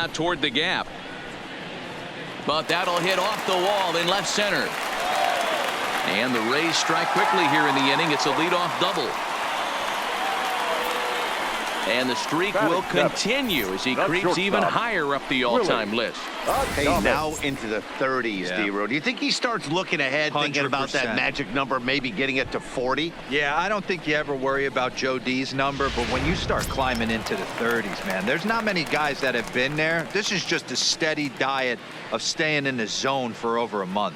out toward the gap. But that'll hit off the wall in left center. And the Rays strike quickly here in the inning. It's a leadoff double. And the streak will continue as he creeps even higher up the all-time list. Hey, now into the 30s, D-Row. Do you think he starts looking ahead, thinking about that magic number, maybe getting it to 40? Yeah, I don't think you ever worry about Joe D's number, but when you start climbing into the 30s, man, there's not many guys that have been there. This is just a steady diet of staying in the zone for over a month.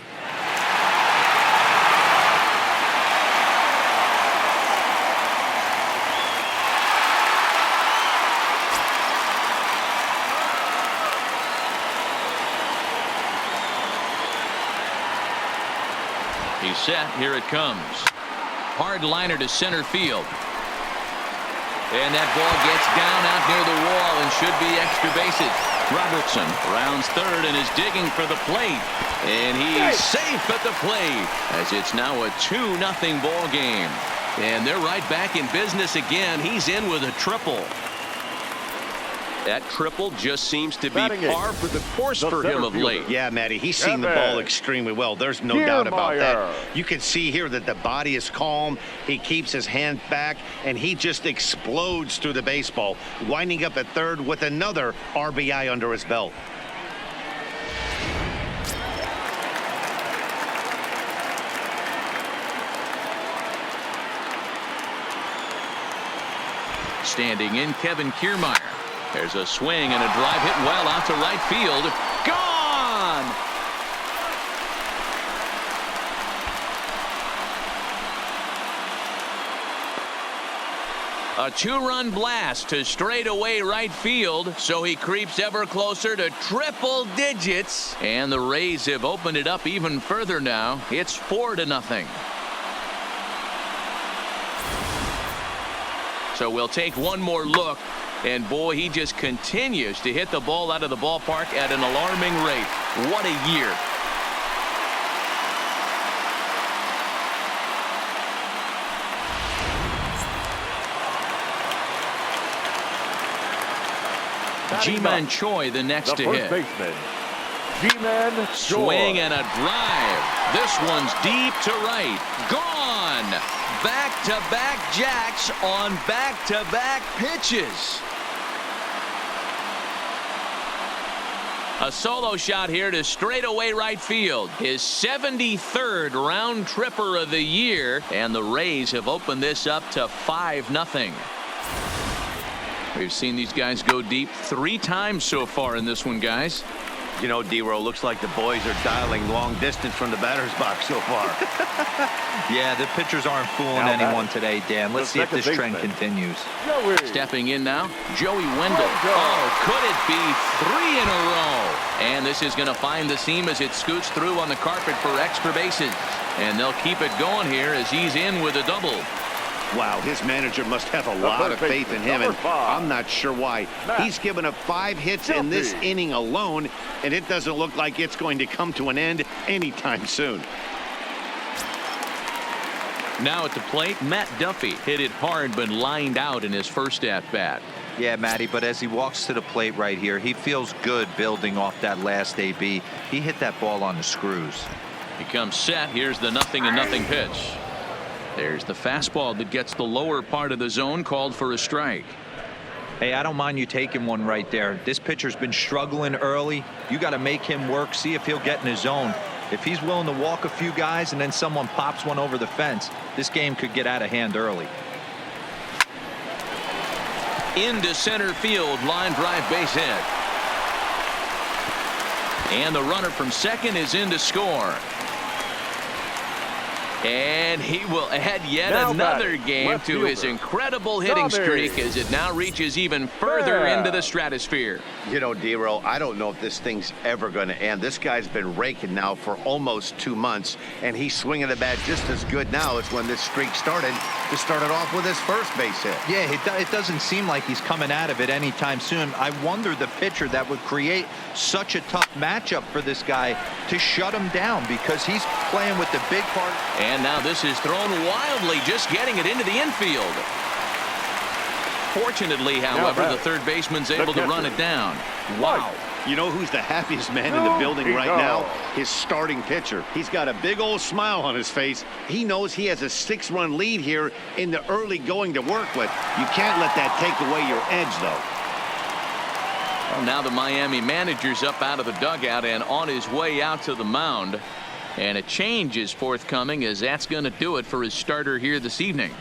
He's set. Here it comes. Hard liner to center field. And that ball gets down out near the wall and should be extra bases. Robertson rounds third and is digging for the plate. And he's safe at the plate as it's now a 2-0 ball game. And they're right back in business again. He's in with a triple. That triple just seems to be par for the course for him of late. Yeah, Matty, he's seen the ball extremely well. There's no doubt about that. You can see here that the body is calm. He keeps his hand back, and he just explodes through the baseball, winding up at third with another RBI under his belt. Standing in, Kevin Kiermaier. There's a swing and a drive hit well out to right field. Gone! A 2-run blast to straightaway right field, so he creeps ever closer to triple digits. And the Rays have opened it up even further now. It's 4-0. So we'll take one more look. And boy, he just continues to hit the ball out of the ballpark at an alarming rate. What a year. Ji-Man Choi the next to hit. Ji-Man Choi. Swing and a drive. This one's deep to right. Gone. Back-to-back jacks on back-to-back pitches. A solo shot here to straightaway right field. His 73rd round tripper of the year. And the Rays have opened this up to 5-0. We've seen these guys go deep 3 times so far in this one, guys. You know, D-Row, looks like the boys are dialing long distance from the batter's box so far. Yeah, the pitchers aren't fooling anyone today, Dan. Let's see if this trend continues. Stepping in now, Joey Wendell. Oh, could it be 3 in a row? And this is going to find the seam as it scoots through on the carpet for extra bases. And they'll keep it going here as he's in with a double. Wow, his manager must have a lot of faith in him, and I'm not sure why. He's given up 5 hits in this inning alone, and it doesn't look like it's going to come to an end anytime soon. Now at the plate, Matt Duffy hit it hard but lined out in his first at-bat. Yeah, Matty, but as he walks to the plate right here, he feels good building off that last AB. He hit that ball on the screws. He comes set. Here's the 0-0 pitch. There's the fastball that gets the lower part of the zone, called for a strike. Hey, I don't mind you taking one right there. This pitcher's been struggling early. You got to make him work, see if he'll get in his zone. If he's willing to walk a few guys and then someone pops one over the fence, this game could get out of hand early. Into center field, line drive, base hit. And the runner from second is in to score. And he will add yet another game to his incredible hitting streak as it now reaches even further into the stratosphere. You know, D-Row, I don't know if this thing's ever going to end. This guy's been raking now for almost 2 months, and he's swinging the bat just as good now as when this streak started. He started off with his first base hit. Yeah, it doesn't seem like he's coming out of it anytime soon. I wonder the pitcher that would create such a tough matchup for this guy to shut him down, because he's playing with the big part. And now this is thrown wildly, just getting it into the infield. Unfortunately, however, the third baseman's able to run it down. Wow. You know who's the happiest man in the building right now? His starting pitcher. He's got a big old smile on his face. He knows he has a 6-run lead here in the early going to work with. You can't let that take away your edge, though. Well, now the Miami manager's up out of the dugout and on his way out to the mound. And a change is forthcoming, as that's going to do it for his starter here this evening.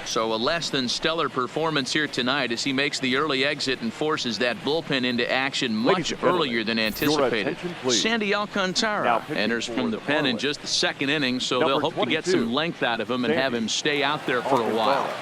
So a less than stellar performance here tonight as he makes the early exit and forces that bullpen into action much earlier than anticipated. Sandy Alcantara enters from the pen in just the second inning, so they'll hope to get some length out of him and have him stay out there for a while.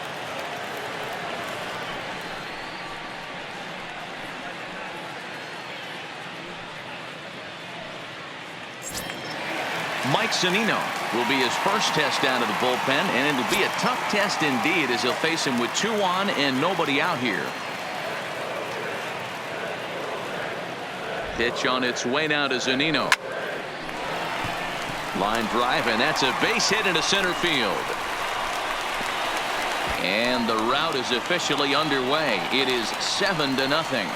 Mike Zunino will be his first test out of the bullpen, and it'll be a tough test indeed as he'll face him with 2 on and nobody out here. Pitch on its way now to Zunino. Line drive, and that's a base hit into center field. And the rout is officially underway. It is 7-0.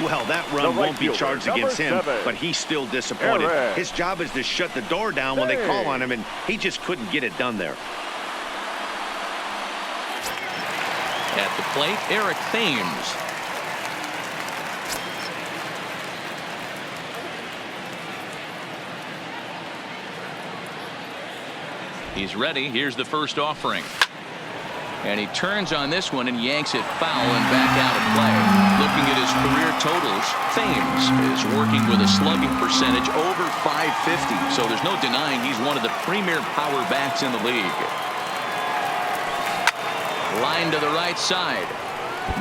Well, that run won't be charged against him, but he's still disappointed. His job is to shut the door down when they call on him, and he just couldn't get it done there. At the plate, Eric Thames. He's ready. Here's the first offering. And he turns on this one and yanks it foul and back out of play. Looking at his career totals, Thames is working with a slugging percentage over .550. So there's no denying he's one of the premier power bats in the league. Line to the right side,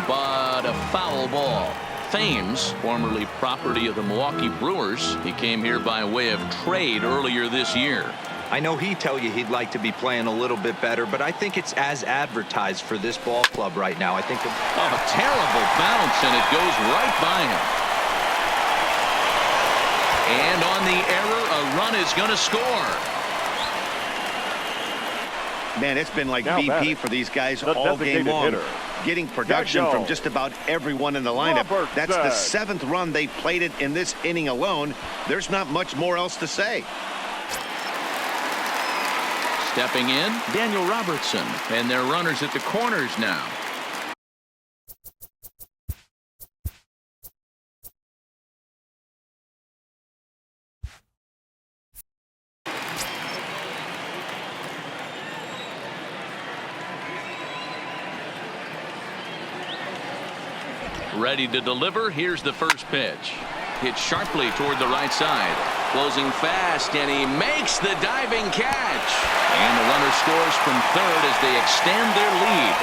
but a foul ball. Thames, formerly property of the Milwaukee Brewers, he came here by way of trade earlier this year. I know he'd tell you he'd like to be playing a little bit better, but I think it's as advertised for this ball club right now. I think a terrible bounce, and it goes right by him. And on the error, a run is going to score. Man, it's been like BP for these guys all game long. Getting production from just about everyone in the lineup. That's the 7th run they've played it in this inning alone. There's not much more else to say. Stepping in, Daniel Robertson, and their runners at the corners now. Ready to deliver. Here's the first pitch. Hit sharply toward the right side. Closing fast, and he makes the diving catch. And the runner scores from third as they extend their lead.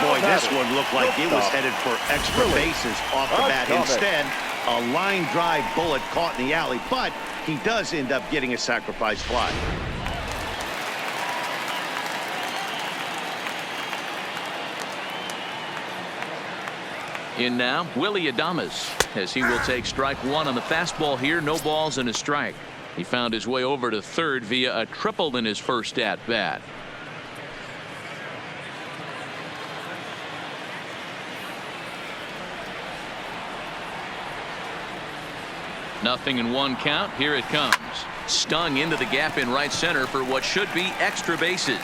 Boy, this one looked like it was headed for extra bases off the bat. Instead, a line drive bullet caught in the alley, but he does end up getting a sacrifice fly. In now, Willie Adames, as he will take strike one on the fastball here. No balls and a strike. He found his way over to third via a triple in his first at bat. Nothing in one count. Here it comes. Stung into the gap in right center for what should be extra bases.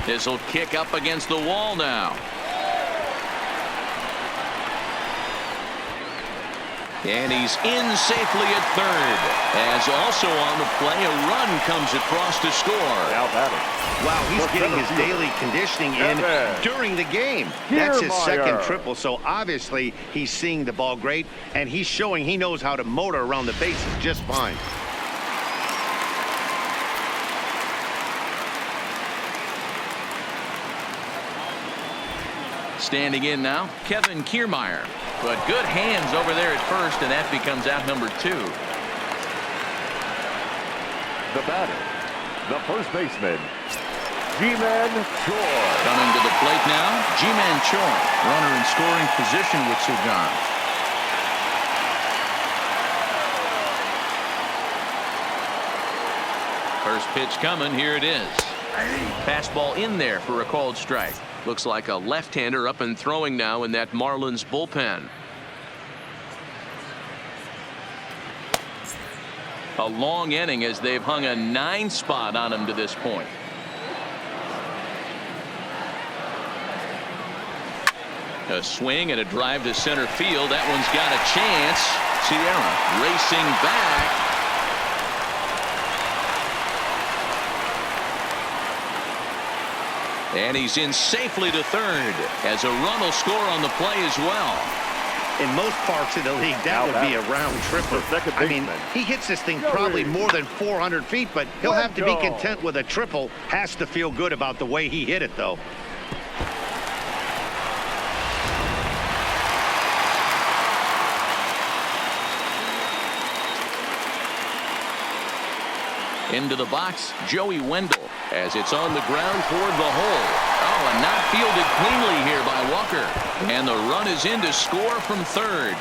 This will kick up against the wall now. And he's in safely at third. As also on the play, a run comes across to score. Wow, he's getting his daily conditioning in during the game. That's his second triple, so obviously he's seeing the ball great, and he's showing he knows how to motor around the bases just fine. Standing in now, Kevin Kiermaier. But good hands over there at first, and that becomes out number 2. The batter, the first baseman, Ji-Man Choi. Coming to the plate now, Ji-Man Choi. Runner in scoring position with Sugan. First pitch coming. Here it is. Fastball in there for a called strike. Looks like a left-hander up and throwing now in that Marlins bullpen. A long inning as they've hung a 9 spot on him to this point. A swing and a drive to center field. That one's got a chance. Sierra racing back. And he's in safely to third as a run will score on the play as well. In most parts of the league, that would be a round tripper. I mean, he hits this thing probably more than 400 feet, but he'll have to be content with a triple. Has to feel good about the way he hit it, though. Into the box, Joey Wendell, as it's on the ground toward the hole. Oh, and not fielded cleanly here by Walker. And the run is in to score from third.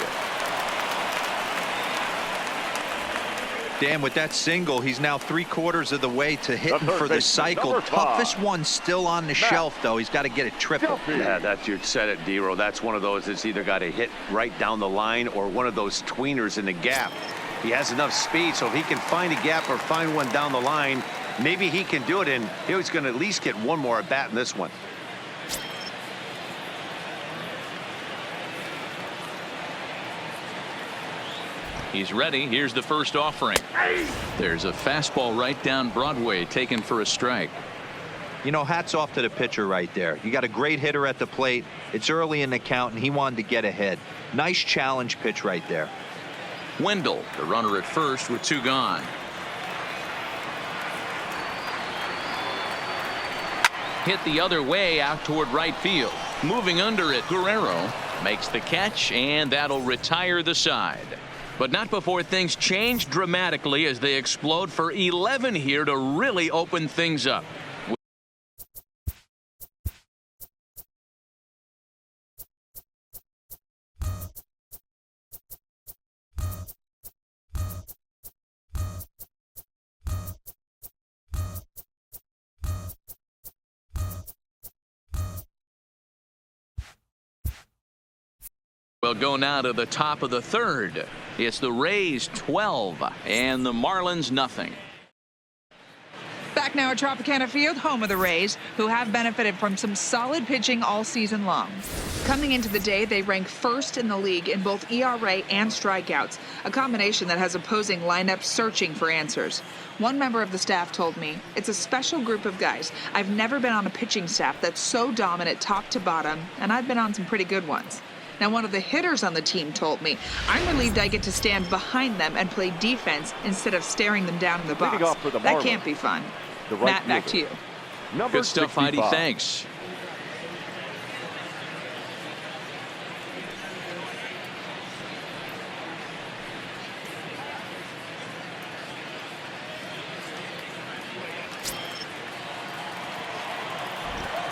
Dan, with that single, he's now 3/4 of the way to hitting for the cycle. Toughest one still on the shelf, though. He's got to get it triple. Yeah, that's, you said it, D-Row. That's one of those that's either got to hit right down the line or one of those tweeners in the gap. He has enough speed, so if he can find a gap or find one down the line, maybe he can do it, and he's going to at least get one more at bat in this one. He's ready. Here's the first offering. There's a fastball right down Broadway taken for a strike. You know, hats off to the pitcher right there. You got a great hitter at the plate. It's early in the count, and he wanted to get ahead. Nice challenge pitch right there. Wendell, the runner at first with 2 gone. Hit the other way out toward right field. Moving under it, Guerrero makes the catch, and that'll retire the side. But not before things change dramatically as they explode for 11 here to really open things up. We'll go now to the top of the third. It's the Rays 12 and the Marlins nothing. Back now at Tropicana Field, home of the Rays, who have benefited from some solid pitching all season long. Coming into the day, they rank first in the league in both ERA and strikeouts, a combination that has opposing lineups searching for answers. One member of the staff told me, "It's a special group of guys. I've never been on a pitching staff that's so dominant top to bottom, and I've been on some pretty good ones." Now, one of the hitters on the team told me, "I'm relieved I get to stand behind them and play defense instead of staring them down in the box. That can't be fun." Matt, back to you. Good stuff, Heidi. Thanks.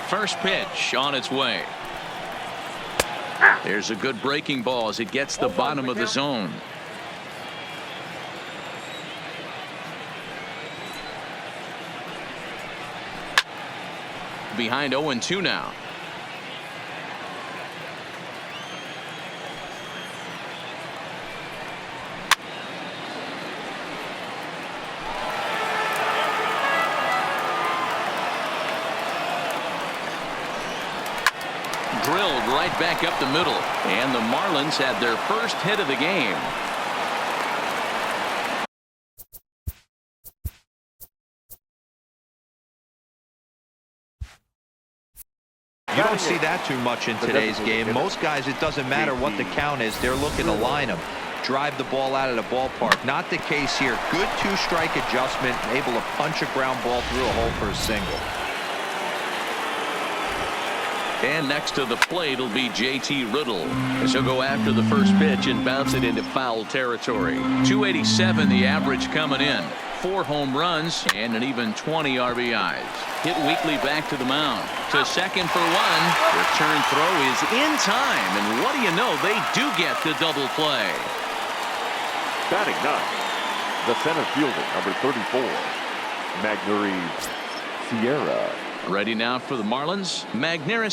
First pitch on its way. There's a good breaking ball as it gets the bottom of the zone. Behind 0-2 now. Drilled right back up the middle, and the Marlins had their first hit of the game. You don't see that too much in today's game. Most guys, it doesn't matter what the count is. They're looking to line them, drive the ball out of the ballpark. Not the case here. Good 2-strike adjustment, able to punch a ground ball through a hole for a single. And next to the plate will be JT Riddle, as he'll go after the first pitch and bounce it into foul territory. 287 the average coming in. 4 home runs and an even 20 RBIs. Hit weekly back to the mound. To second for 1. Return throw is in time. And what do you know? They do get the double play. Batting 9, the center fielder, number 34, Magna Reeves. Sierra. Ready now for the Marlins, Magneuris.